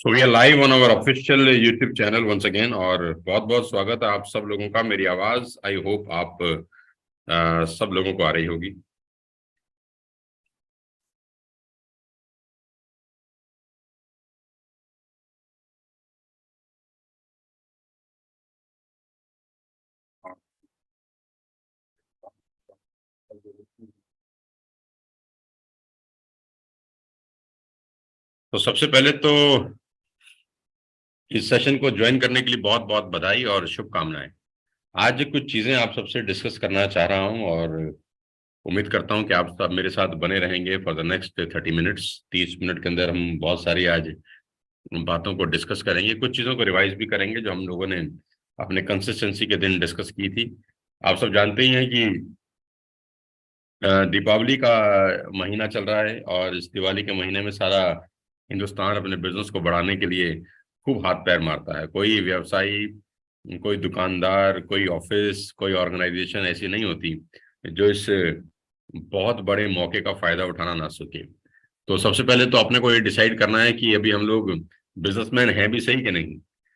So we are live on our official YouTube channel once again. और बहुत बहुत स्वागत है आप सब लोगों का। मेरी आवाज आई होप आप सब लोगों को आ रही होगी। तो सबसे पहले तो इस सेशन को ज्वाइन करने के लिए बहुत बहुत बधाई और शुभकामनाएं। आज कुछ चीजें आप सबसे डिस्कस करना चाह रहा हूं और उम्मीद करता हूं कि आप सब मेरे साथ बने रहेंगे for the next 30 minutes. 30 minute के अंदर हम बहुत सारी आज बातों को डिस्कस करेंगे, कुछ चीज़ों को रिवाइज भी करेंगे जो हम लोगों ने अपने कंसिस्टेंसी के दिन डिस्कस की थी। आप सब जानते ही हैं कि दीपावली का महीना चल रहा है और इस दिवाली के महीने में सारा हिंदुस्तान अपने बिजनेस को बढ़ाने के लिए खूब हाथ पैर मारता है। कोई व्यवसायी, कोई दुकानदार, कोई ऑफिस, कोई ऑर्गेनाइजेशन ऐसी नहीं होती जो इस बहुत बड़े मौके का फायदा उठाना ना सके। तो सबसे पहले तो अपने को ये डिसाइड करना है कि अभी हम लोग बिजनेसमैन हैं भी सही कि नहीं।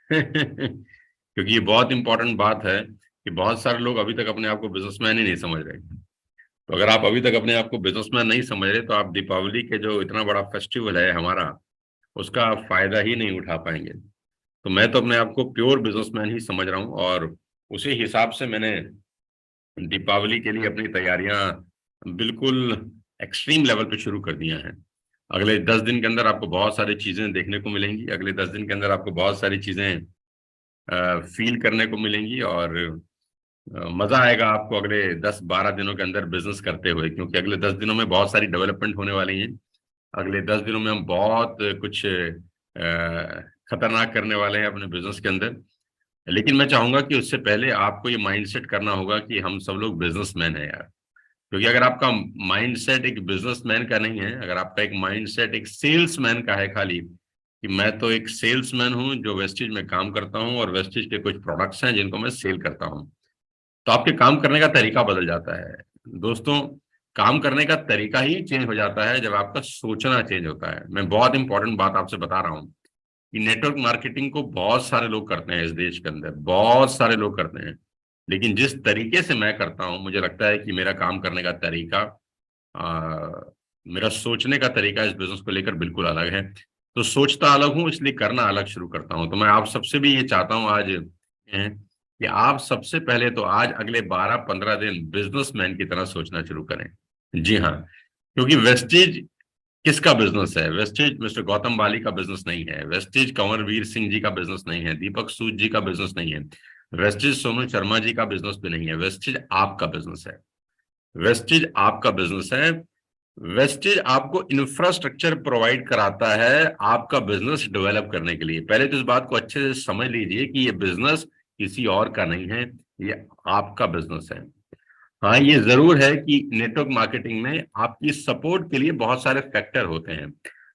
क्योंकि ये बहुत इंपॉर्टेंट बात है कि बहुत सारे लोग अभी तक अपने आप को बिजनेसमैन ही नहीं समझ रहे। तो अगर आप अभी तक अपने आप को बिजनेसमैन नहीं समझ रहे तो आप दीपावली के जो इतना बड़ा फेस्टिवल है हमारा, उसका फायदा ही नहीं उठा पाएंगे। तो मैं तो अपने आप को प्योर बिजनेसमैन ही समझ रहा हूँ और उसी हिसाब से मैंने दीपावली के लिए अपनी तैयारियां बिल्कुल एक्सट्रीम लेवल पे शुरू कर दिया हैं। अगले 10 दिन के अंदर आपको बहुत सारी चीजें देखने को मिलेंगी। अगले 10 दिन के अंदर आपको बहुत सारी चीजें फील करने को मिलेंगी और मजा आएगा आपको अगले 10-12 दिनों के अंदर बिजनेस करते हुए, क्योंकि अगले 10 दिनों में बहुत सारी डेवलपमेंट होने वाली है। अगले 10 दिनों में हम बहुत कुछ खतरनाक करने वाले हैं अपने बिजनेस के अंदर। लेकिन मैं चाहूंगा कि उससे पहले आपको ये माइंडसेट करना होगा कि हम सब लोग बिजनेसमैन हैं यार। क्योंकि अगर आपका माइंडसेट एक बिजनेसमैन का नहीं है, अगर आपका एक माइंडसेट एक सेल्समैन का है खाली कि मैं तो एक सेल्समैन हूं जो वेस्टेज में काम करता हूं और वेस्टेज के कुछ प्रोडक्ट्स हैं जिनको मैं सेल करता हूं, तो आपके काम करने का तरीका बदल जाता है। दोस्तों, काम करने का तरीका ही चेंज हो जाता है जब आपका सोचना चेंज होता है। मैं बहुत इंपॉर्टेंट बात आपसे बता रहा हूँ कि नेटवर्क मार्केटिंग को बहुत सारे लोग करते हैं, इस देश के अंदर बहुत सारे लोग करते हैं। लेकिन जिस तरीके से मैं करता हूं, मुझे लगता है कि मेरा काम करने का तरीका, आ, मेरा सोचने का तरीका इस बिजनेस को लेकर बिल्कुल अलग है। तो सोचता अलग हूं, इसलिए करना अलग शुरू करता हूं। तो मैं आप सबसे भी ये चाहता हूं आज कि आप सबसे पहले तो आज अगले 12-15 दिन बिजनेसमैन की तरह सोचना शुरू करें। जी हाँ, क्योंकि वेस्टेज किसका बिजनेस है? वेस्टेज मिस्टर गौतम बाली का बिजनेस नहीं है। वेस्टेज कंवरवीर सिंह जी का बिजनेस नहीं है। दीपक सूद जी का बिजनेस नहीं है। वेस्टेज सोनू शर्मा जी का बिजनेस भी नहीं है। वेस्टेज आपका बिजनेस है। वेस्टेज आपका बिजनेस है। वेस्टेज आपको इंफ्रास्ट्रक्चर प्रोवाइड कराता है आपका बिजनेस डेवलप करने के लिए। पहले तो इस बात को अच्छे से समझ लीजिए कि ये बिजनेस किसी और का नहीं है, ये आपका बिजनेस है। हाँ, ये जरूर है कि नेटवर्क मार्केटिंग में आपकी सपोर्ट के लिए बहुत सारे फैक्टर होते हैं।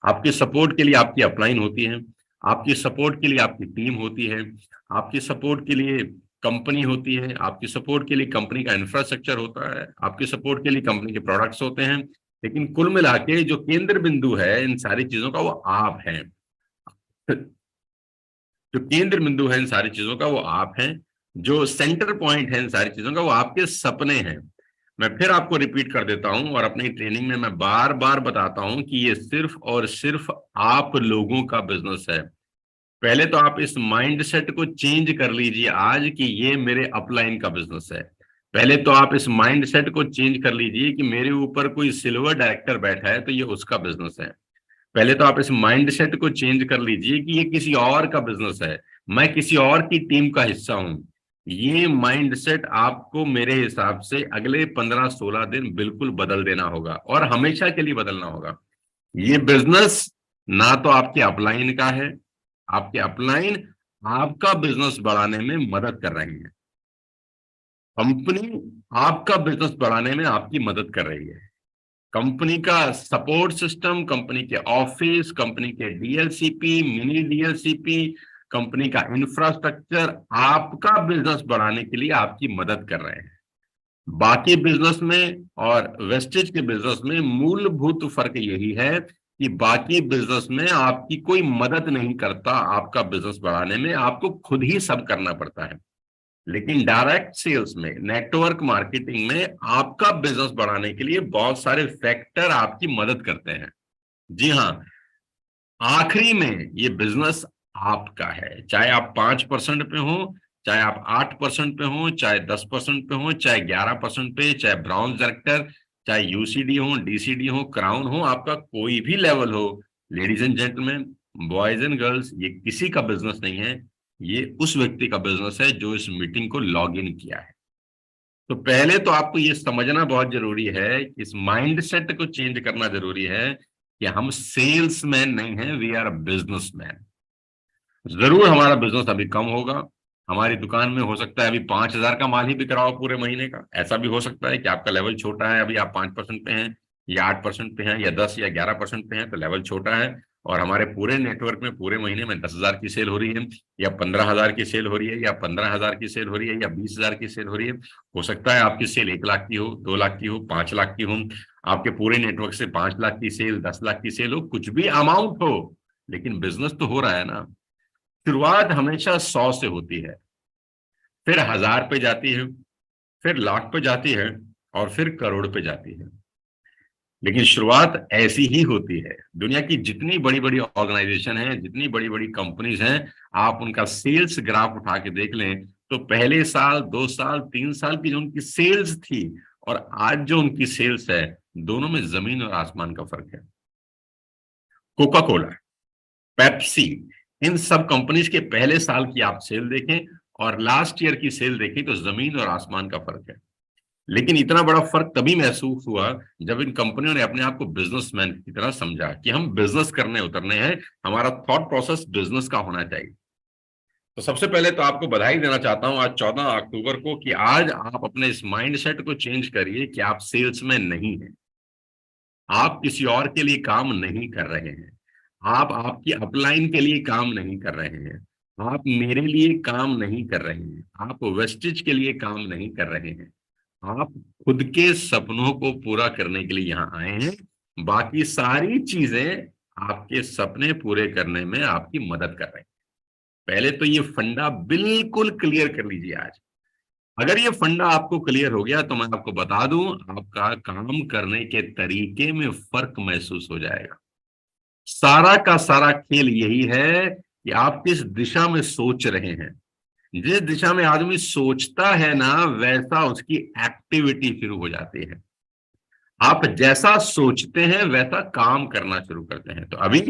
आपकी सपोर्ट के लिए आपकी अपलाइन होती है, आपकी सपोर्ट के लिए आपकी टीम होती है, आपकी सपोर्ट के लिए कंपनी होती है, आपकी सपोर्ट के लिए कंपनी का इंफ्रास्ट्रक्चर होता है, आपकी सपोर्ट के लिए कंपनी के प्रोडक्ट्स होते हैं। लेकिन कुल मिला के जो केंद्र बिंदु है इन सारी चीजों का वो आप हैं। जो केंद्र बिंदु है इन सारी चीजों का वो आप हैं। जो सेंटर पॉइंट है इन सारी चीजों का वो आपके सपने हैं। मैं फिर आपको रिपीट कर देता हूं और अपनी ट्रेनिंग में मैं बार बार बताता हूं कि ये सिर्फ और सिर्फ आप लोगों का बिजनेस है। पहले तो आप इस माइंडसेट को चेंज कर लीजिए आज कि ये मेरे अपलाइन का बिजनेस है। पहले तो आप इस माइंडसेट को चेंज कर लीजिए कि मेरे ऊपर कोई सिल्वर डायरेक्टर बैठा है तो ये उसका बिजनेस है। पहले तो आप इस माइंडसेट को चेंज कर लीजिए कि ये किसी और का बिजनेस है, मैं किसी और की टीम का हिस्सा हूं। ये माइंडसेट आपको मेरे हिसाब से अगले 15-16 दिन बिल्कुल बदल देना होगा और हमेशा के लिए बदलना होगा। ये बिजनेस ना तो आपके अपलाइन का है, आपके अपलाइन आपका बिजनेस बढ़ाने में मदद कर रही है। कंपनी आपका बिजनेस बढ़ाने में आपकी मदद कर रही है। कंपनी का सपोर्ट सिस्टम, कंपनी के ऑफिस, कंपनी के डीएलसीपी, मिनी डीएलसीपी, कंपनी का इंफ्रास्ट्रक्चर आपका बिजनेस बढ़ाने के लिए आपकी मदद कर रहे हैं। बाकी बिजनेस में और वेस्टेज के बिजनेस में मूलभूत फर्क यही है कि बाकी बिजनेस में आपकी कोई मदद नहीं करता आपका बिजनेस बढ़ाने में, आपको खुद ही सब करना पड़ता है। लेकिन डायरेक्ट सेल्स में, नेटवर्क मार्केटिंग में आपका बिजनेस बढ़ाने के लिए बहुत सारे फैक्टर आपकी मदद करते हैं। जी हाँ, आखिरी में ये बिजनेस आपका है, चाहे आप 5% पे हो, चाहे आप 8% पे हो, चाहे 10% पे हो, चाहे 11% पे, चाहे ब्राउन डायरेक्टर, चाहे यूसीडी हो, डीसीडी हो, क्राउन हो, आपका कोई भी लेवल हो। Ladies and gentleman, boys and girls, ये किसी का बिजनेस नहीं है, ये उस व्यक्ति का बिजनेस है जो इस मीटिंग को लॉग इन किया है। तो पहले तो आपको ये समझना बहुत जरूरी है कि इस माइंडसेट को चेंज करना जरूरी है कि हम सेल्समैन नहीं हैं, वी आर बिजनेसमैन। जरूर हमारा बिजनेस अभी कम होगा, हमारी दुकान में हो सकता है अभी 5,000 का माल ही बिक रहा हो पूरे महीने का। ऐसा भी हो सकता है कि आपका लेवल छोटा है, अभी आप 5% पे हैं, या 8% पे हैं, या 10 या 11% पे हैं, तो लेवल छोटा है। और हमारे पूरे नेटवर्क में पूरे महीने में 10,000 की सेल हो रही है, या 15,000 की सेल हो रही है, या 15,000 की सेल हो रही है, या 20,000 की सेल हो रही है। हो सकता है आपकी सेल 1 लाख की हो, 2 लाख की हो, 5 लाख की हो, आपके पूरे नेटवर्क से 5 लाख की सेल, 10 लाख की सेल हो, कुछ भी अमाउंट हो, लेकिन बिजनेस तो हो रहा है ना। शुरुआत हमेशा 100 से होती है, फिर 1,000 पे जाती है, फिर लाख पे जाती है, और फिर करोड़ पे जाती है। लेकिन शुरुआत ऐसी ही होती है। दुनिया की जितनी बड़ी बड़ी ऑर्गेनाइजेशन है, जितनी बड़ी बड़ी कंपनीज हैं, आप उनका सेल्स ग्राफ उठा के देख लें, तो पहले साल, 2 साल, 3 साल की जो उनकी सेल्स थी और आज जो उनकी सेल्स है, दोनों में जमीन और आसमान का फर्क है। कोका कोला, पेप्सी, इन सब कंपनीज के पहले साल की आप सेल देखें और लास्ट ईयर की सेल देखें, तो जमीन और आसमान का फर्क है। लेकिन इतना बड़ा फर्क तभी महसूस हुआ जब इन कंपनियों ने अपने आप को बिजनेसमैन की तरह समझा कि हम बिजनेस करने उतरने हैं, हमारा थॉट प्रोसेस बिजनेस का होना चाहिए। तो सबसे पहले तो आपको बधाई देना चाहता हूं आज 14 अक्टूबर को, कि आज आप अपने इस माइंडसेट को चेंज करिए कि आप सेल्समैन नहीं हैं, आप किसी और के लिए काम नहीं कर रहे हैं, आप आपकी अपलाइन के लिए काम नहीं कर रहे हैं, आप मेरे लिए काम नहीं कर रहे हैं, आप वेस्टिज के लिए काम नहीं कर रहे हैं, आप खुद के सपनों को पूरा करने के लिए यहाँ आए हैं। बाकी सारी चीजें आपके सपने पूरे करने में आपकी मदद कर रही हैं। पहले तो ये फंडा बिल्कुल क्लियर कर लीजिए आज। अगर ये फंडा आपको क्लियर हो गया तो मैं आपको बता दूं, आपका काम करने के तरीके में फर्क महसूस हो जाएगा। सारा का सारा खेल यही है कि आप किस दिशा में सोच रहे हैं। जिस दिशा में आदमी सोचता है ना, वैसा उसकी एक्टिविटी शुरू हो जाती है। आप जैसा सोचते हैं वैसा काम करना शुरू करते हैं। तो अभी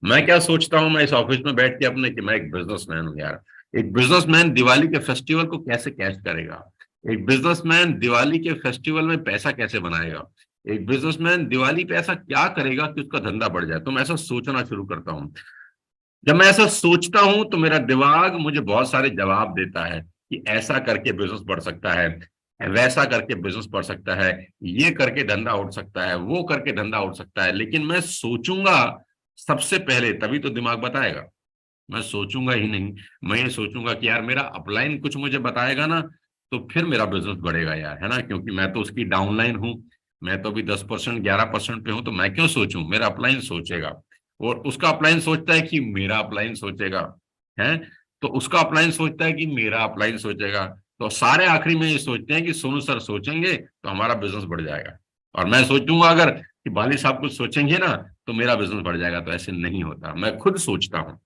मैं क्या सोचता हूं, मैं इस ऑफिस में बैठ के अपने, कि मैं एक बिजनेसमैन हूं यार। एक बिजनेसमैन दिवाली के फेस्टिवल को कैसे कैश करेगा, एक बिजनेसमैन दिवाली के फेस्टिवल में पैसा कैसे बनाएगा, एक बिजनेसमैन दिवाली पे ऐसा क्या करेगा कि उसका धंधा बढ़ जाए। तो मैं ऐसा सोचना शुरू करता हूँ। जब मैं ऐसा सोचता हूं तो मेरा दिमाग मुझे बहुत सारे जवाब देता है कि ऐसा करके बिजनेस बढ़ सकता है, वैसा करके बिजनेस बढ़ सकता है, ये करके धंधा उठ सकता है, वो करके धंधा उठ सकता है। लेकिन मैं सोचूंगा सबसे पहले, तभी तो दिमाग बताएगा। मैं सोचूंगा ही नहीं, मैं ये सोचूंगा कि यार मेरा अपलाइन कुछ मुझे बताएगा ना, तो फिर मेरा बिजनेस बढ़ेगा यार, है ना। क्योंकि मैं तो उसकी डाउनलाइन हूँ, मैं तो अभी 10%, 11% पे हूँ, तो मैं क्यों सोचूं, मेरा अपलाइन सोचेगा। और उसका अपलाइन सोचता है कि मेरा अपलाइन सोचेगा, है। तो उसका अपलाइन सोचता है कि मेरा अपलाइन सोचेगा। तो सारे आखिरी में ये सोचते हैं कि सोनू सर सोचेंगे तो हमारा बिजनेस बढ़ जाएगा। और मैं सोचूंगा अगर कि बाली साहब कुछ सोचेंगे ना तो मेरा बिजनेस बढ़ जाएगा। तो ऐसे नहीं होता, मैं खुद सोचता हूँ।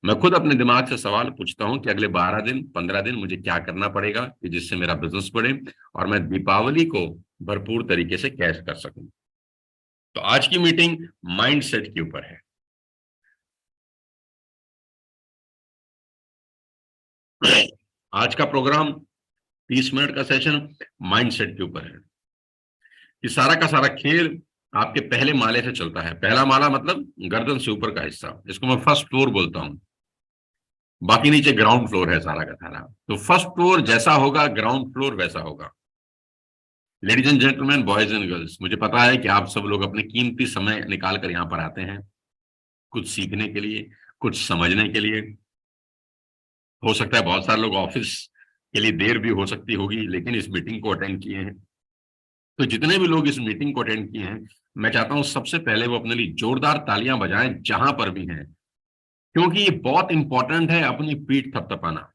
मैं खुद अपने दिमाग से सवाल पूछता हूँ कि अगले 12 दिन, 15 दिन मुझे क्या करना पड़ेगा कि जिससे मेरा बिजनेस बढ़े और मैं दीपावली को भरपूर तरीके से कैश कर सकूं। तो आज की मीटिंग माइंडसेट के ऊपर है। आज का प्रोग्राम 30 मिनट का सेशन माइंडसेट के ऊपर है। कि सारा का सारा खेल आपके पहले माले से चलता है। पहला माला मतलब गर्दन से ऊपर का हिस्सा, इसको मैं फर्स्ट फ्लोर बोलता हूँ। बाकी नीचे ग्राउंड फ्लोर है सारा का सारा। तो फर्स्ट फ्लोर जैसा होगा, ग्राउंड फ्लोर वैसा होगा। Ladies and gentleman, boys and girls, मुझे पता है कि आप सब लोग अपने कीमती समय निकाल कर यहाँ पर आते हैं, कुछ सीखने के लिए, कुछ समझने के लिए। हो सकता है बहुत सारे लोग ऑफिस के लिए देर भी हो सकती होगी, लेकिन इस मीटिंग को अटेंड किए हैं। तो जितने भी लोग इस मीटिंग को अटेंड किए हैं, मैं चाहता हूं सबसे पहले वो अपने लिए जोरदार तालियां बजाएं जहां पर भी हैं, क्योंकि ये बहुत इंपॉर्टेंट है। अपनी पीठ थपथपाना,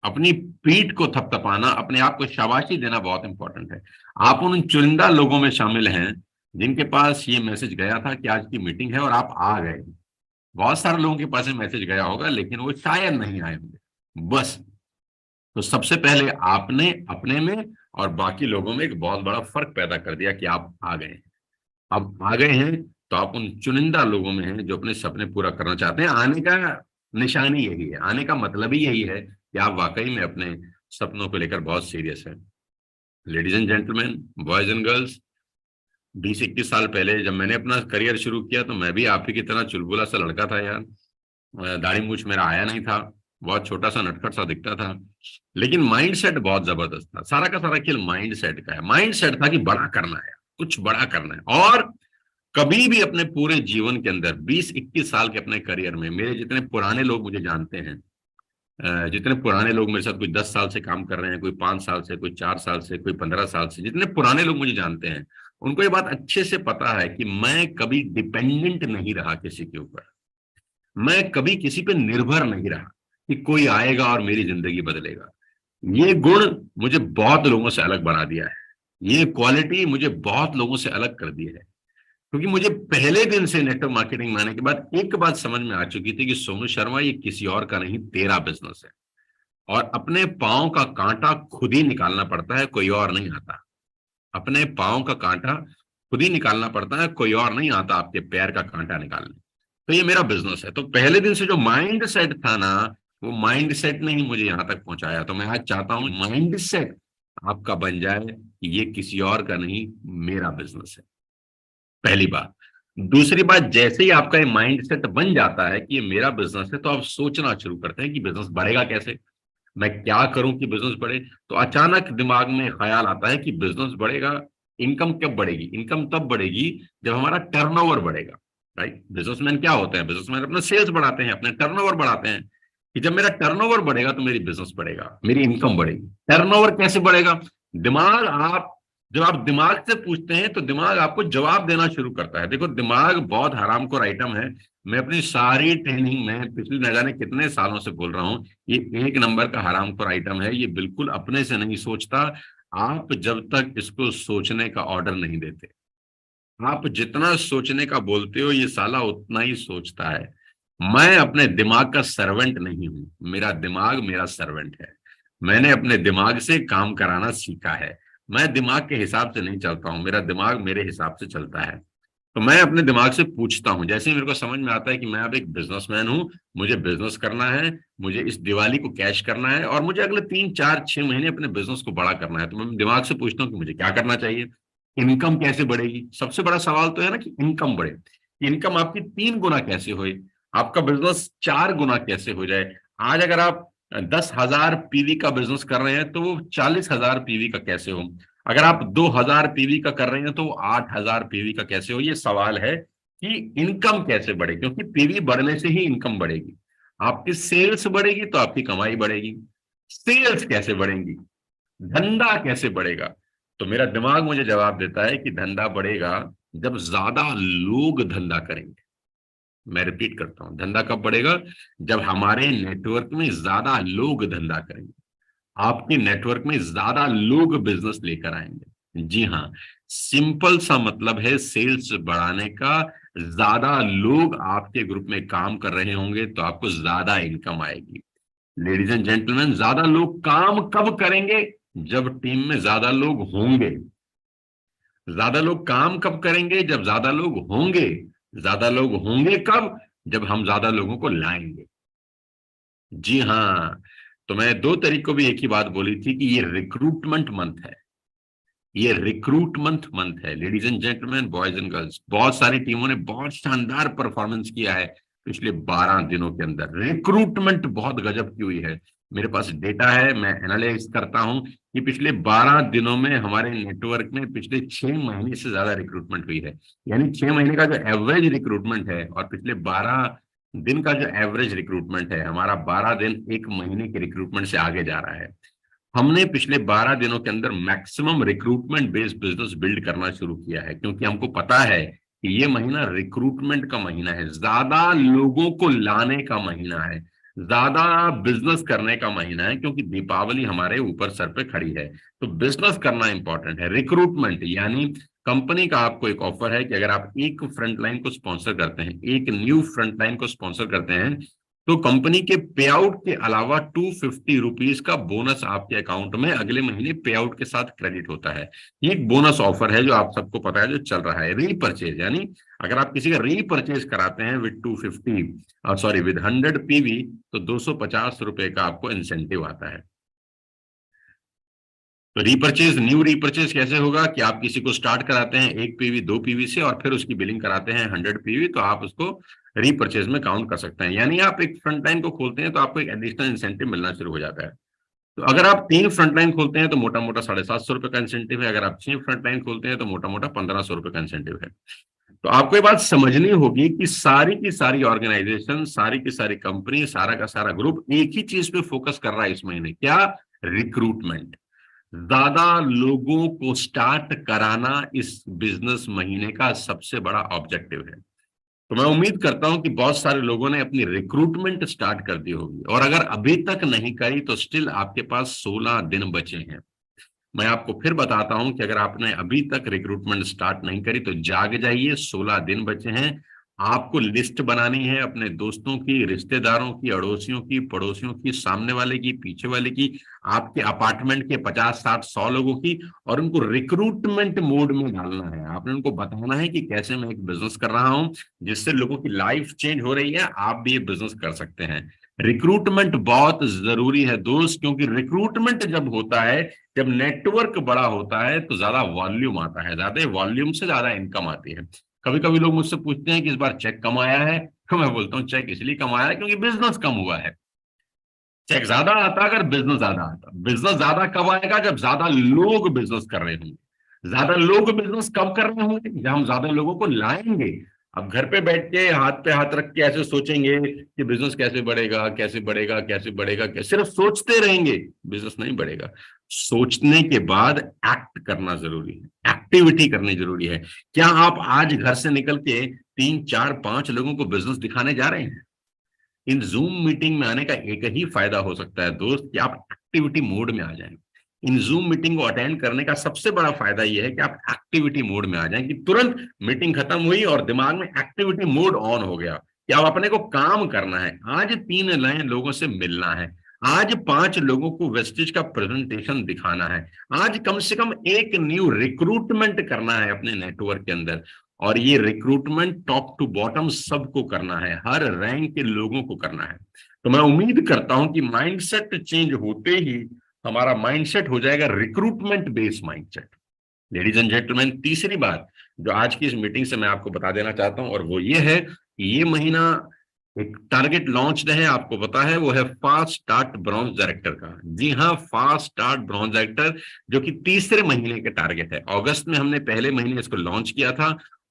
अपनी पीठ को थपथपाना, अपने आप को शाबाशी देना बहुत इंपॉर्टेंट है। आप उन चुनिंदा लोगों में शामिल हैं जिनके पास ये मैसेज गया था कि आज की मीटिंग है और आप आ गए। बहुत सारे लोगों के पास ये मैसेज गया होगा लेकिन वो शायद नहीं आए होंगे, बस। तो सबसे पहले आपने अपने में और बाकी लोगों में एक बहुत बड़ा फर्क पैदा कर दिया कि आप आ गए हैं। अब आ गए हैं तो आप उन चुनिंदा लोगों में हैं जो अपने सपने पूरा करना चाहते हैं। आने का निशानी यही है, आने का मतलब ही यही है कि आप वाकई में अपने सपनों को लेकर बहुत सीरियस हैं। Ladies and gentleman, boys and girls, 20-21 साल पहले जब मैंने अपना करियर शुरू किया तो मैं भी आप ही की तरह चुलबुला सा लड़का था यार। दाढ़ी मूछ मेरा आया नहीं था, बहुत छोटा सा नटखट सा दिखता था। लेकिन माइंड सेट बहुत जबरदस्त था। सारा का सारा खेल माइंड सेट का है। माइंड सेट था कि बड़ा करना है, कुछ बड़ा करना है। और कभी भी अपने पूरे जीवन के अंदर 20-21 साल के अपने करियर में मेरे जितने पुराने लोग मुझे जानते हैं, जितने पुराने लोग मेरे साथ, कोई 10 साल से काम कर रहे हैं, कोई 5 साल से, कोई 4 साल से, कोई 15 साल से, जितने पुराने लोग मुझे जानते हैं, उनको ये बात अच्छे से पता है कि मैं कभी डिपेंडेंट नहीं रहा किसी के ऊपर। मैं कभी किसी पे निर्भर नहीं रहा कि कोई आएगा और मेरी जिंदगी बदलेगा। ये गुण मुझे बहुत लोगों से अलग बना दिया है। ये क्वालिटी मुझे बहुत लोगों से अलग कर दी है। क्योंकि मुझे पहले दिन से नेटवर्क मार्केटिंग में आने के बाद एक बात समझ में आ चुकी थी कि सोनू शर्मा, ये किसी और का नहीं, तेरा बिजनेस है। और अपने पांव का कांटा खुद ही निकालना पड़ता है, कोई और नहीं आता। अपने पांव का कांटा खुद ही निकालना पड़ता है, कोई और नहीं आता आपके पैर का कांटा निकालने। तो ये मेरा बिजनेस है। तो पहले दिन से जो माइंड सेट था ना, वो माइंड सेट ने ही मुझे यहां तक पहुंचाया। तो मैं आज चाहता हूं माइंड सेट आपका बन जाए कि ये किसी और का नहीं, मेरा बिजनेस है। पहली बात। दूसरी बात, जैसे ही आपका ये माइंड सेट बन जाता है कि ये मेरा बिजनेस है, तो आप सोचना शुरू करते हैं कि बिजनेस बढ़ेगा कैसे, मैं क्या करूं कि बिजनेस बढ़े। तो अचानक दिमाग में ख्याल आता है कि बिजनेस बढ़ेगा। इनकम कब बढ़ेगी? इनकम तब बढ़ेगी जब हमारा टर्नओवर बढ़ेगा। राइट? बिजनेसमैन क्या होते हैं? बिजनेसमैन अपना सेल्स बढ़ाते हैं, अपने टर्नओवर बढ़ाते हैं। कि जब मेरा टर्नओवर बढ़ेगा तो मेरी बिजनेस बढ़ेगा, मेरी इनकम बढ़ेगी। टर्नओवर कैसे बढ़ेगा? दिमाग, आप जब आप दिमाग से पूछते हैं तो दिमाग आपको जवाब देना शुरू करता है। देखो, दिमाग बहुत हरामखोर आइटम है। मैं अपनी सारी ट्रेनिंग में पिछले न जाने कितने सालों से बोल रहा हूं, ये एक नंबर का हरामखोर आइटम है। ये बिल्कुल अपने से नहीं सोचता। आप जब तक इसको सोचने का ऑर्डर नहीं देते, आप जितना सोचने का बोलते हो, ये साला उतना ही सोचता है। मैं अपने दिमाग का सर्वेंट नहीं हूं, मेरा दिमाग मेरा सर्वेंट है। मैंने अपने दिमाग से काम कराना सीखा है। मैं दिमाग के हिसाब से नहीं चलता हूं, मेरा दिमाग मेरे हिसाब से चलता है। तो मैं अपने दिमाग से पूछता हूं, जैसे ही मेरे को समझ में आता है कि मैं अब एक बिजनेसमैन हूं, मुझे बिजनेस करना है, मुझे इस दिवाली को कैश करना है और मुझे अगले 3-4-6 महीने अपने बिजनेस को बड़ा करना है, तो मैं दिमाग से पूछता हूँ कि मुझे क्या करना चाहिए। इनकम कैसे बढ़ेगी? सबसे बड़ा सवाल तो है ना कि इनकम बढ़े। इनकम आपकी 3 गुना कैसे हो, आपका बिजनेस 4 गुना कैसे हो जाए। आज अगर आप 10,000 पीवी का बिजनेस कर रहे हैं तो वो 40,000 पीवी का कैसे हो। अगर आप 2,000 पीवी का कर रहे हैं तो वो 8,000 पीवी का कैसे हो। ये सवाल है कि इनकम कैसे बढ़े, क्योंकि पीवी बढ़ने से ही इनकम बढ़ेगी। आपकी सेल्स बढ़ेगी तो आपकी कमाई बढ़ेगी। सेल्स कैसे बढ़ेंगी? धंधा कैसे बढ़ेगा? तो मेरा दिमाग मुझे जवाब देता है कि धंधा बढ़ेगा जब ज्यादा लोग धंधा करेंगे। मैं रिपीट करता हूं, धंधा कब बढ़ेगा? जब हमारे नेटवर्क में ज्यादा लोग धंधा करेंगे, आपके नेटवर्क में ज्यादा लोग बिजनेस लेकर आएंगे। जी हाँ, सिंपल सा मतलब है सेल्स बढ़ाने का। ज्यादा लोग आपके ग्रुप में काम कर रहे होंगे तो आपको ज्यादा इनकम आएगी। लेडीज एंड जेंटलमैन, ज्यादा लोग काम कब करेंगे? जब टीम में ज्यादा लोग होंगे। ज्यादा लोग काम कब करेंगे? जब ज्यादा लोग होंगे। ज्यादा लोग होंगे कब? जब हम ज्यादा लोगों को लाएंगे। जी हाँ। तो मैं 2 तरीकों भी एक ही बात बोली थी कि ये रिक्रूटमेंट मंथ है। ये रिक्रूटमेंट मंथ है ladies and gentleman, boys and girls. बहुत सारी टीमों ने बहुत शानदार परफॉर्मेंस किया है पिछले 12 दिनों के अंदर। रिक्रूटमेंट बहुत गजब की हुई है। मेरे पास डेटा है, मैं एनालाइज करता हूं कि पिछले 12 दिनों में हमारे नेटवर्क में पिछले 6 महीने से ज्यादा रिक्रूटमेंट हुई है। यानी 6 महीने का जो एवरेज रिक्रूटमेंट है और पिछले 12 दिन का जो एवरेज रिक्रूटमेंट है, हमारा 12 दिन 1 महीने के रिक्रूटमेंट से आगे जा रहा है। हमने पिछले 12 दिनों के अंदर maximum recruitment based business build करना शुरू किया है, क्योंकि हमको पता है कि ये महीना रिक्रूटमेंट का महीना है, ज्यादा लोगों को लाने का महीना है, ज्यादा बिजनेस करने का महीना है, क्योंकि दीपावली हमारे ऊपर सर पे खड़ी है। तो बिजनेस करना इंपॉर्टेंट है। रिक्रूटमेंट यानी कंपनी का आपको एक ऑफर है कि अगर आप एक फ्रंटलाइन को स्पॉन्सर करते हैं, एक न्यू फ्रंटलाइन को स्पॉन्सर करते हैं, तो कंपनी के पे आउट के अलावा ₹250 का बोनस आपके अकाउंट में अगले महीने पे आउट के साथ क्रेडिट होता है। ये एक बोनस ऑफर है जो आप सबको पता है, जो चल रहा है। रीपरचेज यानी अगर आप किसी का रीपरचेज कराते हैं विद 250 सॉरी विद 100 PV, तो ₹250 का आपको इंसेंटिव आता है। तो रीपरचेज, न्यू रीपरचेज कैसे होगा कि आप किसी को स्टार्ट कराते हैं 1 PV 2 PV से, और फिर उसकी बिलिंग कराते हैं 100 PV, तो आप उसको रीपरचेज में काउंट कर सकते हैं। यानी आप एक फ्रंट लाइन को खोलते हैं तो आपको एक एडिशनल इंसेंटिव मिलना शुरू हो जाता है। तो अगर आप 3 फ्रंट लाइन खोलते हैं तो मोटा मोटा ₹750 का इंसेंटिव है। अगर आप 6 फ्रंट लाइन खोलते हैं तो मोटा मोटा ₹1500 का इंसेंटिव है। तो आपको ये बात समझनी होगी कि सारी की सारी ऑर्गेनाइजेशन, सारी की सारी कंपनी, सारा का सारा ग्रुप एक ही चीज पे फोकस कर रहा है इस महीने, क्या? रिक्रूटमेंट। ज्यादा लोगों को स्टार्ट कराना इस बिजनेस महीने का सबसे बड़ा ऑब्जेक्टिव है। तो मैं उम्मीद करता हूं कि बहुत सारे लोगों ने अपनी रिक्रूटमेंट स्टार्ट कर दी होगी, और अगर अभी तक नहीं करी तो स्टिल आपके पास 16 दिन बचे हैं। मैं आपको फिर बताता हूं कि अगर आपने अभी तक रिक्रूटमेंट स्टार्ट नहीं करी तो जाग जाइए, 16 दिन बचे हैं। आपको लिस्ट बनानी है अपने दोस्तों की, रिश्तेदारों की, अड़ोसियों की, पड़ोसियों की, सामने वाले की, पीछे वाले की, आपके अपार्टमेंट के 50 60 100 लोगों की, और उनको रिक्रूटमेंट मोड में डालना है। आपने उनको बताना है कि कैसे मैं एक बिजनेस कर रहा हूं जिससे लोगों की लाइफ चेंज हो रही है, आप भी ये बिजनेस कर सकते हैं। रिक्रूटमेंट बहुत जरूरी है दोस्त, क्योंकि रिक्रूटमेंट जब होता है, जब नेटवर्क बड़ा होता है, तो ज्यादा वॉल्यूम आता है, ज्यादा वॉल्यूम से ज्यादा इनकम आती है। कभी कभी लोग मुझसे पूछते हैं कि इस बार चेक कम आया है, तो मैं बोलता हूँ चेक इसलिए कम आया है क्योंकि बिजनेस कम हुआ है। चेक ज्यादा आता अगर बिजनेस ज्यादा आता। बिजनेस ज्यादा कब आएगा? जब ज्यादा लोग बिजनेस कर रहे होंगे। ज्यादा लोग बिजनेस कब कर रहे होंगे? जब हम ज्यादा लोगों को लाएंगे। अब घर पे बैठ के हाथ पे हाथ रख के ऐसे सोचेंगे कि बिजनेस कैसे बढ़ेगा, कैसे बढ़ेगा, कैसे बढ़ेगा, सिर्फ सोचते रहेंगे, बिजनेस नहीं बढ़ेगा। सोचने के बाद एक्ट करना जरूरी है, एक्टिविटी करनी जरूरी है। क्या आप आज घर से निकल के 3 4 5 लोगों को बिजनेस दिखाने जा रहे हैं? इन जूम मीटिंग में आने का एक ही फायदा हो सकता है दोस्त, कि आप एक्टिविटी मोड में आ जाएं। इन जूम मीटिंग को अटेंड करने का सबसे बड़ा फायदा यह है कि आप एक्टिविटी मोड में आ जाएं, कि तुरंत मीटिंग खत्म हुई और दिमाग में एक्टिविटी मोड ऑन हो गया कि अब अपने को काम करना है। आज 3 नए लोगों से मिलना है, आज 5 लोगों को वेस्टेज का प्रेजेंटेशन दिखाना है, आज कम से कम एक न्यू रिक्रूटमेंट करना है अपने नेटवर्क के अंदर। और ये रिक्रूटमेंट टॉप टू बॉटम सबको करना है, हर रैंक के लोगों को करना है। तो मैं उम्मीद करता हूं कि माइंडसेट चेंज होते ही हमारा माइंडसेट हो जाएगा recruitment based mindset. Ladies and gentleman, तीसरी बात जो आज की इस मीटिंग से मैं आपको बता देना चाहता हूं, और वो ये है कि ये महीना एक टारगेट लॉन्च है, आपको पता है, वो है फास्ट स्टार्ट ब्रॉन्ज डायरेक्टर का। जी हाँ, फास्ट स्टार्ट ब्रॉन्ज डायरेक्टर, जो कि तीसरे महीने के टारगेट है। अगस्त में हमने पहले महीने इसको लॉन्च किया था।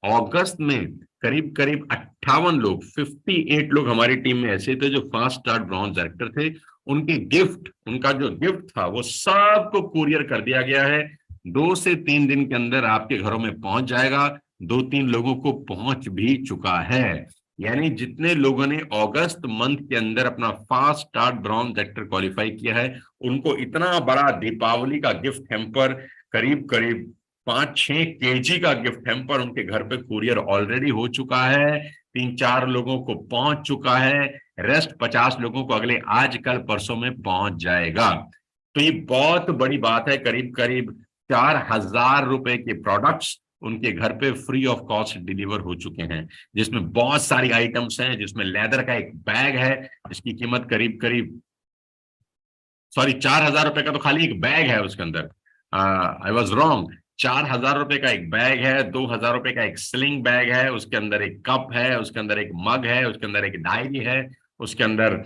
अगस्त में करीब करीब 58 लोग, 58 लोग हमारी टीम में ऐसे थे जो फास्ट स्टार्ट ब्रॉन्ज डायरेक्टर थे। उनके गिफ्ट, उनका जो गिफ्ट था वो सबको कुरियर कर दिया गया है। 2 से 3 दिन के अंदर आपके घरों में पहुंच जाएगा। 2 3 लोगों को पहुंच भी चुका है। यानी जितने लोगों ने अगस्त मंथ के अंदर अपना fast start bronze director qualify किया है, उनको इतना बड़ा दीपावली का गिफ्ट हैम्पर, करीब करीब 5 6 kg का गिफ्ट हैम्पर उनके घर पे कुरियर ऑलरेडी हो चुका है। 3 4 लोगों को पहुंच चुका है। रेस्ट 50 लोगों को अगले आज कल परसों में पहुंच जाएगा। तो ये बहुत बड़ी बात है। करीब करीब ₹4000 के प्रोडक्ट्स उनके घर पे फ्री ऑफ कॉस्ट डिलीवर हो चुके हैं, जिसमें बहुत सारी आइटम्स हैं, जिसमें लेदर का एक बैग है जिसकी कीमत करीब करीब, सॉरी, ₹4000 का तो खाली एक बैग है उसके अंदर। I was wrong. ₹4000 का एक बैग है, ₹2000 का एक स्लिंग बैग है, उसके अंदर एक कप है, उसके अंदर एक मग है, उसके अंदर एक डायरी है, उसके अंदर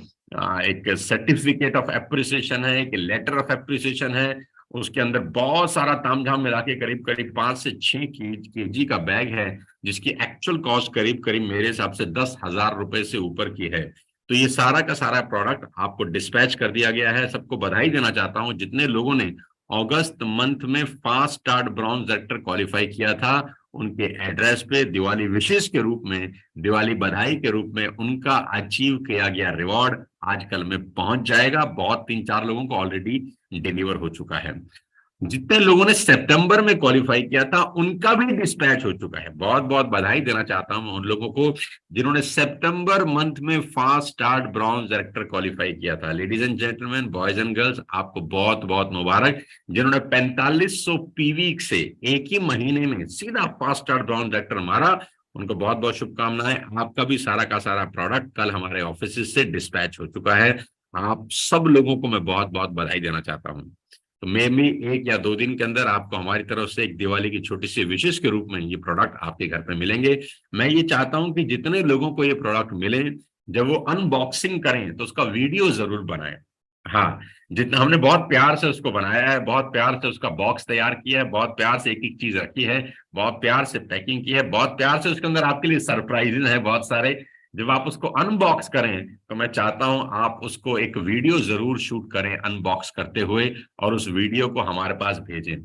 एक सर्टिफिकेट ऑफ एप्रिसिएशन है, एक लेटर ऑफ एप्रिसिएशन है, उसके अंदर बहुत सारा तामझाम मिला के करीब करीब 5 से 6 kg का बैग है, जिसकी एक्चुअल कॉस्ट करीब करीब मेरे हिसाब से ₹10,000 से ऊपर की है। तो ये सारा का सारा प्रोडक्ट आपको डिस्पैच कर दिया गया है। सबको बधाई देना चाहता हूं जितने लोगों ने अगस्त मंथ में fast start bronze director qualify किया था, उनके एड्रेस पे दिवाली विशेष के रूप में, दिवाली बधाई के रूप में उनका अचीव किया गया रिवॉर्ड आजकल में पहुंच जाएगा। बहुत 3-4 लोगों को ऑलरेडी डिलीवर हो चुका है। जितने लोगों ने सितंबर में क्वालिफाई किया था उनका भी डिस्पैच हो चुका है। बहुत बहुत बधाई देना चाहता हूं उन लोगों को जिन्होंने सितंबर मंथ में fast start bronze director qualify किया था। Ladies and gentleman, boys and girls, आपको बहुत बहुत मुबारक। जिन्होंने 4500 पीवी से एक ही महीने में सीधा फास्ट स्टार्ट ब्रॉन्ज डायरेक्टर मारा, उनको बहुत बहुत शुभकामनाएं। आपका भी सारा का सारा प्रोडक्ट कल हमारे ऑफिस से डिस्पैच हो चुका है। आप सब लोगों को मैं बहुत बहुत बधाई देना चाहता हूं। तो मैं भी 1 या 2 दिन के अंदर आपको हमारी तरफ से एक दिवाली की छोटी सी विशेष के रूप में ये प्रोडक्ट आपके घर पे मिलेंगे। मैं ये चाहता हूं कि जितने लोगों को ये प्रोडक्ट मिले, जब वो अनबॉक्सिंग करें तो उसका वीडियो जरूर बनाएं। हाँ, जितना हमने बहुत प्यार से उसको बनाया है, बहुत प्यार से उसका बॉक्स तैयार किया है, बहुत प्यार से एक एक चीज रखी है, बहुत प्यार से पैकिंग की है, बहुत प्यार से उसके अंदर आपके लिए सरप्राइजेज है बहुत सारे। जब आप उसको अनबॉक्स करें तो मैं चाहता हूं आप उसको एक वीडियो जरूर शूट करें अनबॉक्स करते हुए, और उस वीडियो को हमारे पास भेजें।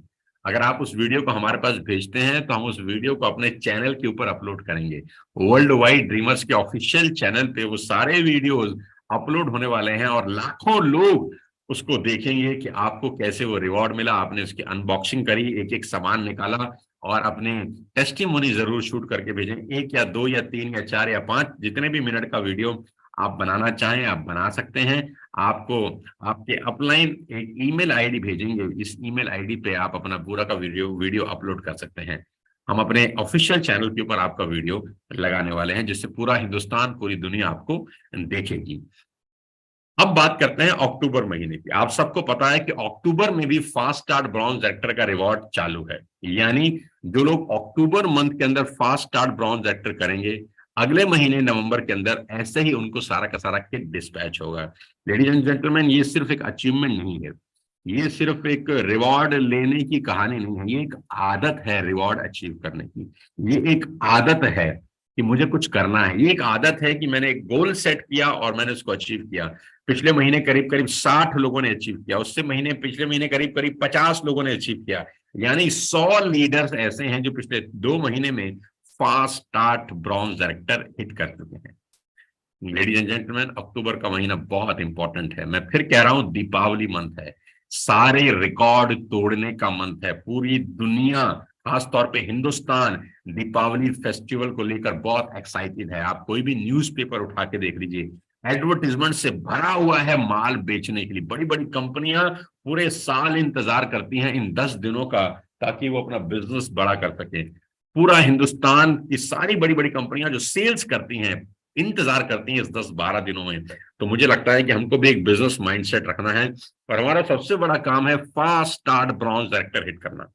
अगर आप उस वीडियो को हमारे पास भेजते हैं तो हम उस वीडियो को अपने चैनल के ऊपर अपलोड करेंगे। वर्ल्ड वाइड ड्रीमर्स के ऑफिशियल चैनल पे वो सारे वीडियोस अपलोड होने वाले हैं, और लाखों लोग उसको देखेंगे कि आपको कैसे वो रिवॉर्ड मिला, आपने उसकी अनबॉक्सिंग करी, एक एक सामान निकाला, और अपने टेस्टिमोनी जरूर शूट करके भेजें। 1 या 2 या 3 या 4 या 5 जितने भी मिनट का वीडियो आप बनाना चाहें आप बना सकते हैं। आपको आपके अपलाइन एक ईमेल आईडी भेजेंगे, इस ईमेल आईडी पे आप अपना पूरा का वीडियो अपलोड कर सकते हैं। हम अपने ऑफिशियल चैनल के ऊपर आपका वीडियो लगाने वाले हैं, जिससे पूरा हिंदुस्तान, पूरी दुनिया आपको देखेगी। अब बात करते हैं अक्टूबर महीने की। आप सबको पता है कि अक्टूबर में भी फास्ट स्टार्ट ब्रॉन्ज एक्टर का रिवॉर्ड चालू है। यानी जो लोग अक्टूबर मंथ के अंदर फास्ट स्टार्ट ब्रॉन्ज एक्टर करेंगे, अगले महीने नवंबर के अंदर ऐसे ही उनको सारा का सारा किट डिस्पैच होगा। लेडीज एंड जेंटलमैन, ये सिर्फ एक अचीवमेंट नहीं है, ये सिर्फ एक रिवॉर्ड लेने की कहानी नहीं है, ये एक आदत है रिवॉर्ड अचीव करने की। ये एक आदत है कि मुझे कुछ करना है, ये एक आदत है कि मैंने एक गोल सेट किया और मैंने उसको अचीव किया। पिछले महीने करीब करीब 60 लोगों ने अचीव किया, उससे पिछले महीने करीब करीब 50 लोगों ने अचीव किया। यानी 100 लीडर्स ऐसे हैं जो पिछले 2 महीने में fast start bronze director hit कर चुके हैं। लेडीज एंड जेंटलमैन, अक्टूबर का महीना बहुत इंपॉर्टेंट है। मैं फिर कह रहा हूं, दीपावली मंथ है, सारे रिकॉर्ड तोड़ने का मंथ है। पूरी दुनिया, खासतौर पे हिंदुस्तान, दीपावली फेस्टिवल को लेकर बहुत एक्साइटेड है। आप कोई भी न्यूज़पेपर उठा के देख लीजिए, एडवर्टीजमेंट से भरा हुआ है माल बेचने के लिए। बड़ी बड़ी कंपनियां पूरे साल इंतजार करती हैं इन 10 दिनों का, ताकि वो अपना बिजनेस बड़ा कर सके। पूरा हिंदुस्तान की सारी बड़ी बड़ी कंपनियां जो सेल्स करती हैं इंतजार करती हैं इस 10-12 दिनों में। तो मुझे लगता है कि हमको भी एक बिजनेस माइंडसेट रखना है, और हमारा सबसे बड़ा काम है fast start bronze director hit करना।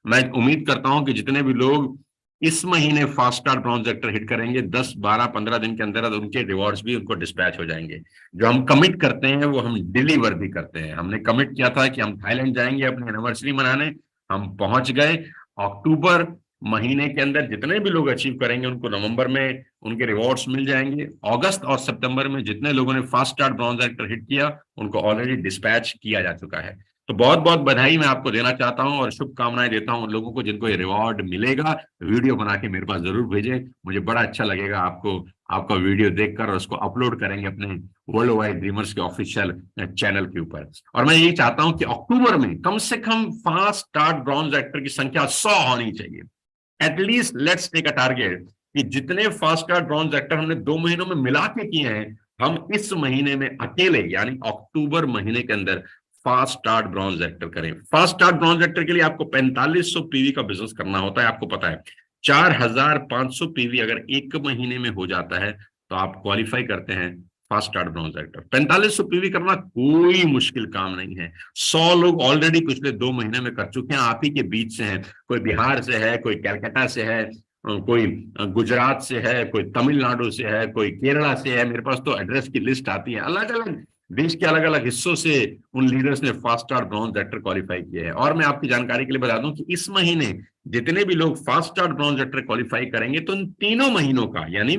मैं उम्मीद करता हूं कि जितने भी लोग इस महीने fast start bronze director hit करेंगे, 10, 12, 15 दिन के अंदर उनके रिवॉर्ड्स भी उनको डिस्पैच हो जाएंगे। जो हम कमिट करते हैं वो हम डिलीवर भी करते हैं। हमने कमिट किया था कि हम थाईलैंड जाएंगे अपनी एनिवर्सरी मनाने, हम पहुंच गए। अक्टूबर महीने के अंदर जितने भी लोग अचीव करेंगे उनको नवंबर में उनके रिवॉर्ड्स मिल जाएंगे। अगस्त और सितंबर में जितने लोगों ने fast start bronze director hit किया उनको ऑलरेडी डिस्पैच किया जा चुका है। तो बहुत बहुत बधाई मैं आपको देना चाहता हूं, और शुभकामनाएं देता हूं उन लोगों को जिनको ये रिवॉर्ड मिलेगा। वीडियो बना के मेरे पास जरूर भेजें, मुझे बड़ा अच्छा लगेगा आपको आपका वीडियो देखकर, और उसको अपलोड करेंगे अपने वर्ल्ड वाइड ड्रीमर्स के ऑफिशियल चैनल के ऊपर। और मैं यही चाहता हूं कि अक्टूबर में कम से कम फास्ट स्टार्ट ब्रॉन्ज एक्टर की संख्या 100 होनी चाहिए। At least let's take a target कि जितने फास्ट स्टार्ट ब्रॉन्ज एक्टर हमने 2 महीनों में मिला के किए हैं, हम इस महीने में अकेले यानी अक्टूबर महीने के अंदर फास्ट स्टार्ट ब्रॉन्ज एक्टर करें। फास्ट स्टार्ट ब्रॉन्ज एक्टर के लिए आपको 4500 पीवी का बिजनेस करना होता है। आपको पता है 4500 पीवी अगर एक महीने में हो जाता है तो आप क्वालिफाई करते हैं fast start bronze actor. 4500 PV करना कोई मुश्किल काम नहीं है। 100 लोग ऑलरेडी पिछले 2 महीने में कर चुके हैं, आप ही के बीच से हैं। कोई बिहार से है, कोई कलकत्ता से है, कोई गुजरात से है, कोई तमिलनाडु से है, कोई केरला से है। मेरे पास तो एड्रेस की लिस्ट आती है, अलग अलग देश के अलग अलग हिस्सों से उन लीडर्स ने fast start bronze actor qualify किए हैं। और मैं आपकी जानकारी के लिए बता दूं कि इस महीने जितने भी लोग fast start bronze actor qualify करेंगे, तो इन तीनों महीनों का यानी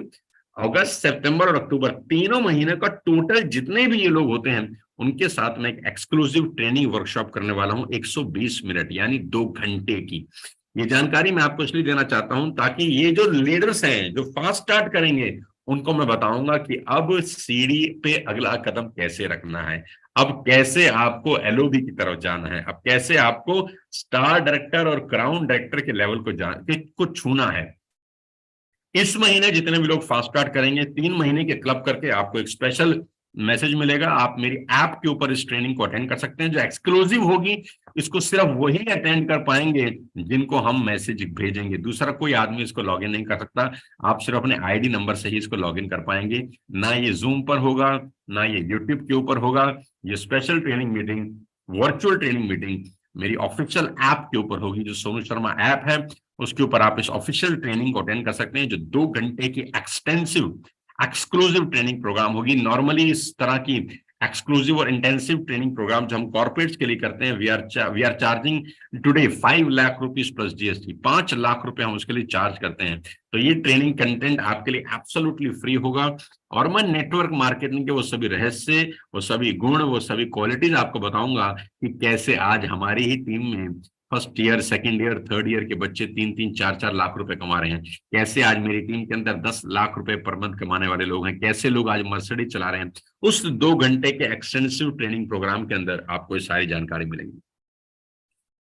अगस्त, सितंबर और अक्टूबर, तीनों महीने का टोटल जितने भी ये लोग होते हैं उनके साथ में एक एक्सक्लूसिव ट्रेनिंग वर्कशॉप करने वाला हूं 120 मिनट यानी 2 घंटे की। ये जानकारी मैं आपको इसलिए देना चाहता हूं ताकि ये जो लीडर्स हैं जो फास्ट स्टार्ट करेंगे उनको मैं बताऊंगा कि अब सीढ़ी पे अगला कदम कैसे रखना है, अब कैसे आपको एलओबी की तरफ जाना है, अब कैसे आपको स्टार डायरेक्टर और क्राउन डायरेक्टर के लेवल को छूना है। इस महीने जितने भी लोग फास्ट स्टार्ट करेंगे 3 महीने के क्लब करके आपको एक स्पेशल मैसेज मिलेगा। आप मेरी ऐप के ऊपर इस ट्रेनिंग को अटेंड कर सकते हैं जो एक्सक्लूसिव होगी। इसको सिर्फ वही अटेंड कर पाएंगे जिनको हम मैसेज भेजेंगे, दूसरा कोई आदमी इसको लॉगिन नहीं कर सकता। आप सिर्फ अपने आईडी नंबर से ही इसको लॉगिन कर पाएंगे। ना ये जूम पर होगा, ना ये यूट्यूब के ऊपर होगा। ये special training meeting, virtual training meeting मेरी ऑफिशियल ऐप के ऊपर होगी, जो सोनू शर्मा ऐप है उसके ऊपर आप इस ऑफिशियल ट्रेनिंग को अटेंड कर सकते हैं, जो 2 घंटे की एक्सटेंसिव एक्सक्लूसिव ट्रेनिंग प्रोग्राम होगी। नॉर्मली इस तरह की एक्सक्लूसिव और इंटेंसिव ट्रेनिंग प्रोग्राम जो हम कॉर्पोरेट्स के लिए करते हैं, we are charging today 5 lakh rupees plus GST, 5 lakh रुपए हम उसके लिए चार्ज करते हैं। तो ये ट्रेनिंग कंटेंट आपके लिए एब्सोल्युटली फ्री होगा और मैं नेटवर्क मार्केटिंग के वो सभी रहस्य, वो सभी गुण, वो सभी क्वालिटीज आपको बताऊंगा कि कैसे आज हमारी ही टीम में first year, second year, third year के बच्चे 3-3, 4-4 लाख रुपए कमा रहे हैं। कैसे आज मेरी टीम के अंदर 10 लाख रुपए पर मंथ कमाने वाले लोग हैं। कैसे लोग आज मर्सिडीज चला रहे हैं। उस 2 घंटे के एक्सटेंसिव ट्रेनिंग प्रोग्राम के अंदर आपको ये सारी जानकारी मिलेगी।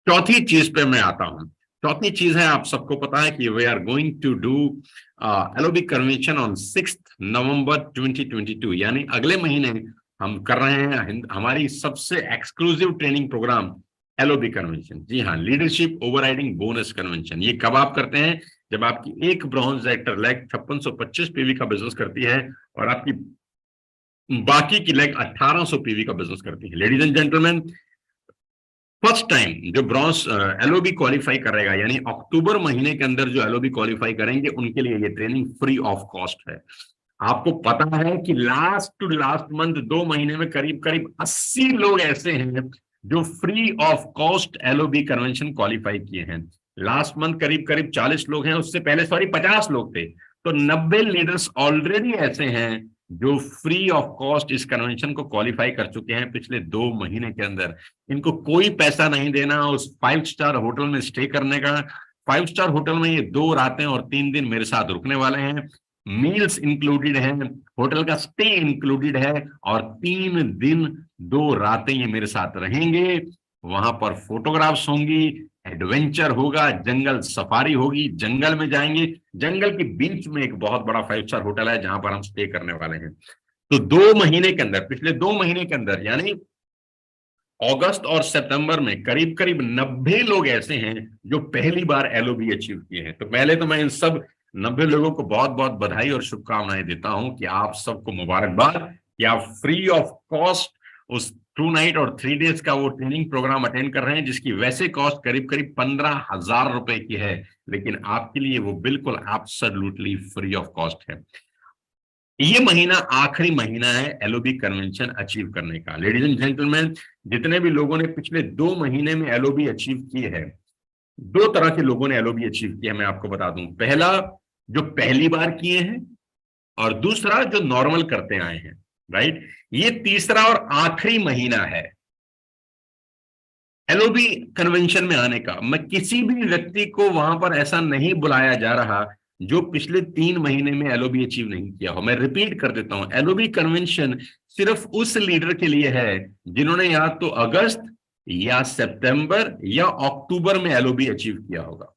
चौथी चीज पे मैं आता हूं। चौथी चीज है, आप सबको पता है कि we are going to do LOB convention on 6 November 2022, यानी अगले महीने हम कर रहे हैं हमारी सबसे exclusive training programme LOB convention. जी हाँ, लीडरशिप ओवरराइडिंग बोनस कन्वेंशन। ये कब आप करते हैं? जब आपकी एक ब्रॉन्ज डायरेक्टर लेग 5625 पीवी का बिजनेस करती है और आपकी बाकी की लेग 1800 पीवी का बिजनेस करती है। Ladies and gentleman, first time जो ब्रॉन्ज एलओबी क्वालिफाई करेगा, यानी अक्टूबर महीने के अंदर जो एलओबी क्वालिफाई करेंगे उनके लिए ये ट्रेनिंग फ्री ऑफ कॉस्ट है। आपको पता है कि लास्ट टू लास्ट मंथ 2 महीने में करीब करीब 80 लोग ऐसे हैं जो free of cost LOB convention qualify किए हैं। लास्ट मंथ करीब करीब 40 लोग हैं, उससे पहले 50 लोग थे। तो 90 लीडर्स ऑलरेडी ऐसे हैं जो फ्री ऑफ कॉस्ट इस कन्वेंशन को क्वालिफाई कर चुके हैं पिछले 2 महीने के अंदर। इनको कोई पैसा नहीं देना उस 5 स्टार होटल में स्टे करने का। 5 स्टार होटल में ये 2 रातें और 3 दिन मेरे साथ रुकने वाले हैं। मील्स इंक्लूडेड है, होटल का स्टे इंक्लूडेड है और 3 दिन 2 रातें ये मेरे साथ रहेंगे। वहां पर फोटोग्राफ्स होंगी, एडवेंचर होगा, जंगल सफारी होगी, जंगल में जाएंगे। जंगल के बीच में एक बहुत बड़ा 5 स्टार होटल है जहां पर हम स्टे करने वाले हैं। तो 2 महीने के अंदर, पिछले 2 महीने के अंदर, यानी अगस्त और सितंबर में करीब करीब 90 लोग ऐसे हैं जो पहली बार एलओबी अचीव किए हैं। तो पहले तो मैं इन सब 90 लोगों को बहुत बहुत बधाई और शुभकामनाएं देता हूं कि आप सबको मुबारकबाद कि आप फ्री ऑफ कॉस्ट उस 2 नाइट और 3 डेज का वो ट्रेनिंग प्रोग्राम अटेंड कर रहे हैं, जिसकी वैसे कॉस्ट करीब करीब 15,000 रुपए की है, लेकिन आपके लिए वो बिल्कुल एब्सोल्युटली फ्री ऑफ कॉस्ट है। ये महीना आखिरी महीना है एलओबी कन्वेंशन अचीव करने का। लेडीज एंड जेंटलमैन, जितने भी लोगों ने पिछले 2 महीने में एलओबी अचीव किए हैं, 2 तरह के लोगों ने एलओबी अचीव किया है, मैं आपको बता दूं। पहला जो पहली बार किए हैं और दूसरा जो नॉर्मल करते आए हैं, राइट। ये तीसरा और आखिरी महीना है एलओबी कन्वेंशन में आने का। मैं किसी भी व्यक्ति को वहां पर ऐसा नहीं बुलाया जा रहा जो पिछले 3 महीने में एलओबी अचीव नहीं किया हो। मैं रिपीट कर देता हूं, एलओबी कन्वेंशन सिर्फ उस लीडर के लिए है जिन्होंने या तो अगस्त या सितंबर या अक्टूबर में एलओबी अचीव किया होगा।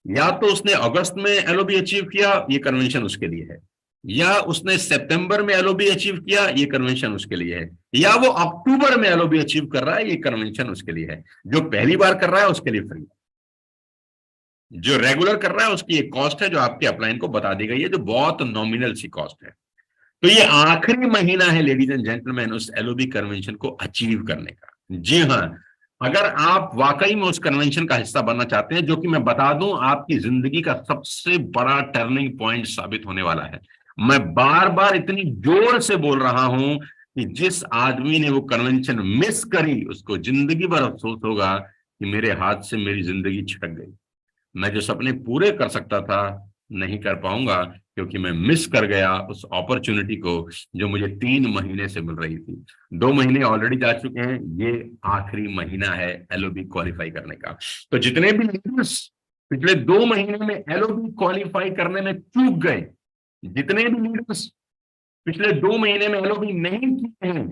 या तो उसने अगस्त में एलओबी अचीव किया, ये कन्वेंशन उसके लिए है, या उसने सितंबर में एलओबी अचीव किया, ये कन्वेंशन उसके लिए है, या वो अक्टूबर में एलओबी अचीव कर रहा है, ये कन्वेंशन उसके लिए है। जो पहली बार कर रहा है उसके लिए फ्री, जो रेगुलर कर रहा है उसकी एक कॉस्ट है जो आपके अपलाइन को बता दी गई है, जो बहुत नॉमिनल सी कॉस्ट है। तो ये आखिरी महीना है लेडीज एंड जेंटलमैन उस एलओबी कन्वेंशन को अचीव करने का। जी हाँ, अगर आप वाकई में उस कन्वेंशन का हिस्सा बनना चाहते हैं, जो कि मैं बता दूं आपकी जिंदगी का सबसे बड़ा टर्निंग पॉइंट साबित होने वाला है। मैं बार बार इतनी जोर से बोल रहा हूं कि जिस आदमी ने वो कन्वेंशन मिस करी उसको जिंदगी भर अफसोस होगा कि मेरे हाथ से मेरी जिंदगी छिटक गई। मैं जो सपने पूरे कर सकता था नहीं कर पाऊंगा क्योंकि मैं मिस कर गया उस अपॉर्चुनिटी को जो मुझे 3 महीने से मिल रही थी। 2 महीने ऑलरेडी जा चुके हैं, ये आखिरी महीना है एलओबी क्वालिफाई करने का। तो जितने भी लीडर्स पिछले 2 महीने में एलओबी क्वालिफाई करने में चूक गए, जितने भी लीडर्स पिछले 2 महीने में एलओबी नहीं किए हैं,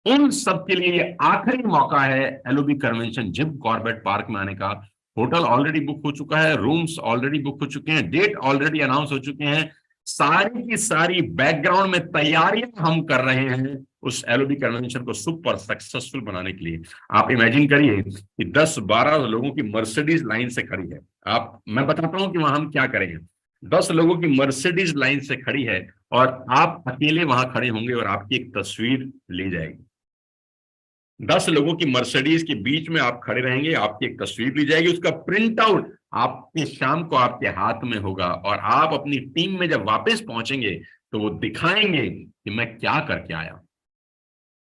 उन सब के लिए ये आखिरी मौका है LOB convention Jim Corbett park में आने का। होटल ऑलरेडी बुक हो चुका है, रूम्स ऑलरेडी बुक हो चुके हैं, डेट ऑलरेडी अनाउंस हो चुके हैं, सारी की सारी बैकग्राउंड में तैयारियां हम कर रहे हैं उस एलओबी कन्वेंशन को सुपर सक्सेसफुल बनाने के लिए। आप इमेजिन करिए कि 10-12 लोगों की मर्सिडीज लाइन से खड़ी है। मैं बताता हूं कि वहां हम क्या करेंगे। 10 लोगों की मर्सिडीज लाइन से खड़ी है और आप अकेले वहां खड़े होंगे और आपकी एक तस्वीर ली जाएगी। 10 लोगों की मर्सिडीज के बीच में आप खड़े रहेंगे, आपकी एक तस्वीर ली जाएगी, उसका प्रिंट आउट आपके शाम को आपके हाथ में होगा और आप अपनी टीम में जब वापस पहुंचेंगे तो वो दिखाएंगे कि मैं क्या करके आया।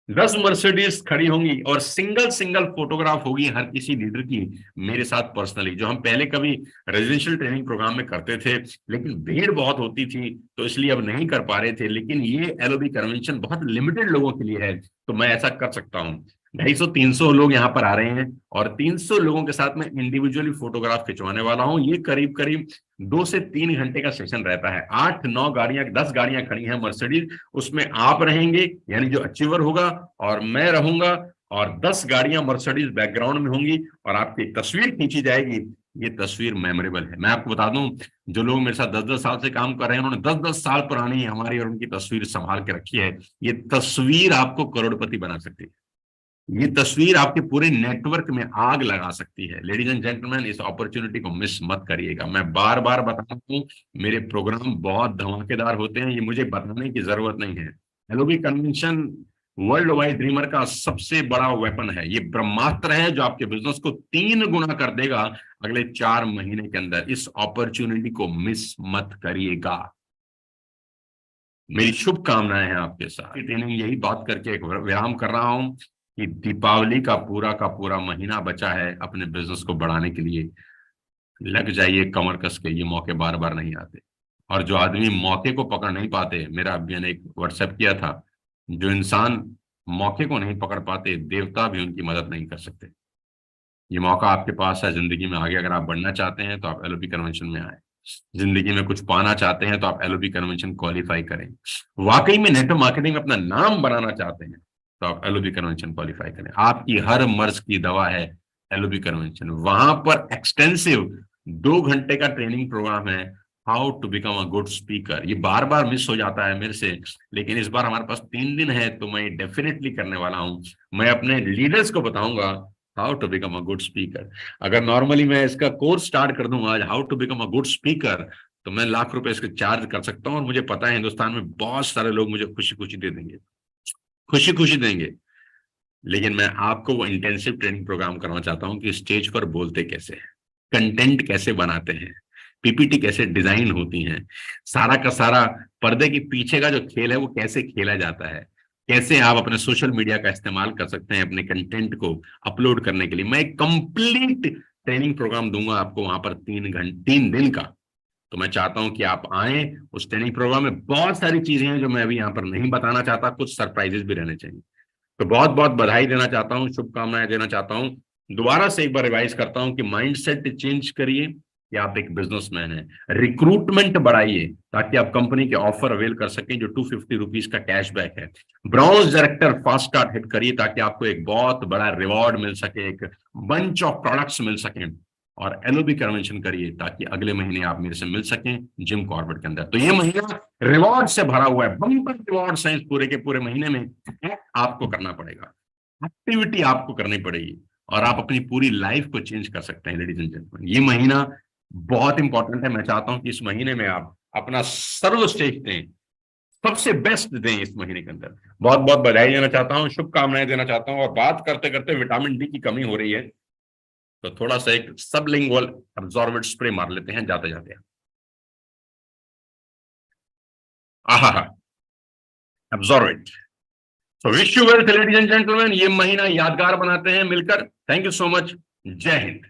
10 मर्सिडीज खड़ी होंगी और सिंगल सिंगल फोटोग्राफ होगी हर किसी लीडर की मेरे साथ पर्सनली, जो हम पहले कभी रेजिडेंशियल ट्रेनिंग प्रोग्राम में करते थे, लेकिन भीड़ बहुत होती थी तो इसलिए अब नहीं कर पा रहे थे। लेकिन ये एलओबी कन्वेंशन बहुत लिमिटेड लोगों के लिए है, तो मैं ऐसा कर सकता हूँ। 250-300 लोग यहाँ पर आ रहे हैं और 300 लोगों के साथ मैं इंडिविजुअली फोटोग्राफ खिंचवाने वाला हूँ। ये करीब करीब 2 से 3 घंटे का सेशन रहता है। 8-9 गाड़ियां 10 गाड़ियां खड़ी हैं मर्सिडीज, उसमें आप रहेंगे यानी जो अचीवर होगा और मैं रहूंगा और 10 गाड़ियां मर्सिडीज बैकग्राउंड में होंगी और आपकी तस्वीर खींची जाएगी। ये तस्वीर मेमोरेबल है। मैं आपको बता दूं, जो लोग मेरे साथ 10-10 साल से काम कर रहे हैं उन्होंने 10-10 साल पुरानी हमारी और उनकी तस्वीर संभाल के रखी है। ये तस्वीर आपको करोड़पति बना सकती है, ये तस्वीर आपके पूरे नेटवर्क में आग लगा सकती है। लेडीज एंड जेंटलमैन, इस अपॉर्चुनिटी को मिस मत करिएगा। मैं बार बार बताता हूँ, मेरे प्रोग्राम बहुत धमाकेदार होते हैं, ये मुझे बताने की जरूरत नहीं है। LOB convention world wide dreamer का सबसे बड़ा वेपन है, ये ब्रह्मास्त्र है जो आपके बिजनेस को 3 गुना कर देगा अगले 4 महीने के अंदर। इस अपॉर्चुनिटी को मिस मत करिएगा। मेरी शुभकामनाएं हैं आपके साथ। ट्रेनिंग यही बात करके एक विराम कर रहा हूं कि दीपावली का पूरा महीना बचा है अपने बिजनेस को बढ़ाने के लिए। लग जाइए कमर कस के, ये मौके बार बार नहीं आते। और जो आदमी मौके को पकड़ नहीं पाते, मेरा अभी ने एक व्हाट्सएप किया था, जो इंसान मौके को नहीं पकड़ पाते देवता भी उनकी मदद नहीं कर सकते। ये मौका आपके पास है जिंदगी में आगे अगर आप बढ़ना चाहते हैं तो आप एलओबी कन्वेंशन में आए। जिंदगी में कुछ पाना चाहते हैं तो आप एलओबी कन्वेंशन क्वालिफाई करें। वाकई में नेटवर्क मार्केटिंग में अपना नाम बनाना चाहते हैं तो आप एलओबी कन्वेंशन क्वालिफाई करें। आपकी हर मर्ज की दवा है एलओबी कन्वेंशन। वहां पर एक्सटेंसिव 2 घंटे का ट्रेनिंग प्रोग्राम है, how to become a good speaker. ये बार बार मिस हो जाता है मेरे से, लेकिन इस बार हमारे पास 3 दिन है तो मैं डेफिनेटली करने वाला हूं। मैं अपने लीडर्स को बताऊंगा how to become a good speaker. अगर नॉर्मली मैं इसका कोर्स स्टार्ट कर दूंगा आज, how to become a good speaker, तो मैं लाख रुपए इसके चार्ज कर सकता हूँ और मुझे पता है हिंदुस्तान में बहुत सारे लोग मुझे खुशी खुशी दे देंगे, खुशी खुशी देंगे। लेकिन मैं आपको वो इंटेंसिव ट्रेनिंग प्रोग्राम करना चाहता हूँ कि स्टेज पर बोलते कैसे हैं, कंटेंट कैसे बनाते हैं, पीपीटी कैसे डिजाइन होती हैं, सारा का सारा पर्दे के पीछे का जो खेल है वो कैसे खेला जाता है, कैसे आप अपने सोशल मीडिया का इस्तेमाल कर सकते हैं अपने कंटेंट को अपलोड करने के लिए। मैं एक कंप्लीट ट्रेनिंग प्रोग्राम दूंगा आपको वहां पर 3 दिन का। तो मैं चाहता हूं कि आप आए। उस ट्रेनिंग प्रोग्राम में बहुत सारी चीजें हैं जो मैं अभी यहाँ पर नहीं बताना चाहता, कुछ सरप्राइजेस भी रहने चाहिए। तो बहुत बहुत बधाई देना चाहता हूँ, शुभकामनाएं देना चाहता हूँ। दोबारा से एक बार रिवाइज करता हूँ कि माइंडसेट चेंज करिए कि आप एक बिजनेसमैन हैं। रिक्रूटमेंट बढ़ाइए ताकि आप कंपनी के ऑफर अवेल कर सकें जो 250 रुपीज का कैशबैक है। Browse director fast start hit करिए ताकि आपको एक बहुत बड़ा रिवॉर्ड मिल सके, एक बंच ऑफ प्रोडक्ट्स मिल सके। और एलओबी कन्वेंशन करिए ताकि अगले महीने आप मेरे से मिल सकें जिम कॉर्बेट के अंदर। तो ये महीना रिवॉर्ड से भरा हुआ है, बम्पर रिवॉर्ड्स हैं इस पूरे के पूरे महीने में। आपको करना पड़ेगा, एक्टिविटी आपको करनी पड़ेगी और आप अपनी पूरी लाइफ को चेंज कर सकते हैं। लेडीज एंड जेंटलमैन, ये महीना बहुत इंपॉर्टेंट है। मैं चाहता हूं कि इस महीने में आप अपना सर्वश्रेष्ठ दें, सबसे बेस्ट दें इस महीने के अंदर। बहुत बहुत बधाई देना चाहता हूं, शुभकामनाएं देना चाहता हूं। और बात करते करते विटामिन डी की कमी हो रही है तो थोड़ा सा एक सबलिंगुअल अब्सॉर्बेंट स्प्रे मार लेते हैं जाते जाते। आहा, absorbent. So wish you wealth ladies and gentleman, ये महीना यादगार बनाते हैं मिलकर। Thank you so much. जय हिंद।